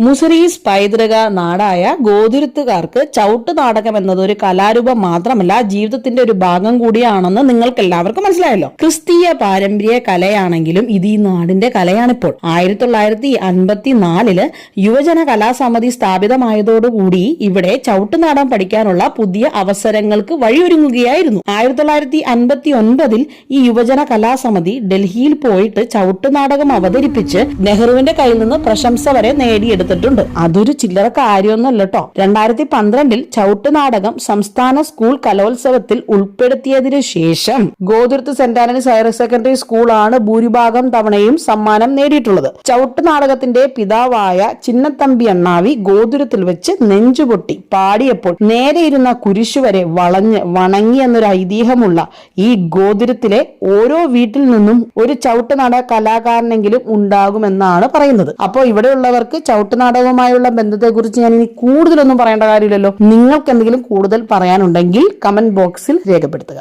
മുസിരീസ് പൈതൃക നാടായ ഗോതിരുത്തുകാർക്ക് ചവിട്ട് നാടകം എന്നത് ഒരു കലാരൂപം മാത്രമല്ല, ജീവിതത്തിന്റെ ഒരു ഭാഗം കൂടിയാണെന്ന് നിങ്ങൾക്ക് എല്ലാവർക്കും മനസ്സിലായല്ലോ. ക്രിസ്തീയ പാരമ്പര്യ കലയാണെങ്കിലും ഇത് ഈ നാടിന്റെ കലയാണിപ്പോൾ. 1954 യുവജന കലാസമിതി സ്ഥാപിതമായതോടുകൂടി ഇവിടെ ചവിട്ടുനാടകം പഠിക്കാനുള്ള പുതിയ അവസരങ്ങൾക്ക് വഴിയൊരുങ്ങുകയായിരുന്നു. 1959 ഈ യുവജന കലാസമിതി ഡൽഹിയിൽ പോയിട്ട് ചവിട്ടുനാടകം അവതരിപ്പിച്ച് നെഹ്റുവിന്റെ കയ്യിൽ നിന്ന് പ്രശംസ വരെ നേടിയെടുത്തു. അതൊരു ചില്ലറ കാര്യമൊന്നുമല്ല കേട്ടോ. 2012 ചവിട്ടുനാടകം സംസ്ഥാന സ്കൂൾ കലോത്സവത്തിൽ ഉൾപ്പെടുത്തിയതിനു ശേഷം Gothuruth saint Antony's higher secondary സ്കൂളാണ് ഭൂരിഭാഗം തവണയും സമ്മാനം നേടിയിട്ടുള്ളത്. ചവിട്ടുനാടകത്തിന്റെ പിതാവായ ചിന്നത്തമ്പി അണ്ണാവി ഗോതിരുത്തിൽ വെച്ച് നെഞ്ചുപൊട്ടി പാടിയപ്പോൾ നേരെ ഇരുന്ന കുരിശു വരെ വണങ്ങി എന്നൊരു ഐതിഹ്യമുള്ള ഈ ഗോതിരുത്തിലെ ഓരോ വീട്ടിൽ നിന്നും ഒരു ചവിട്ടുനാടക കലാകാരനെങ്കിലും ഉണ്ടാകുമെന്നാണ് പറയുന്നത്. അപ്പോൾ ഇവിടെയുള്ളവർക്ക് ചവിട്ടുനാടകവുമായുള്ള ബന്ധത്തെക്കുറിച്ച് ഞാൻ ഇനി കൂടുതലൊന്നും പറയേണ്ട കാര്യമില്ലല്ലോ. നിങ്ങൾക്ക് എന്തെങ്കിലും കൂടുതൽ പറയാനുണ്ടെങ്കിൽ കമന്റ് ബോക്സിൽ രേഖപ്പെടുത്തുക.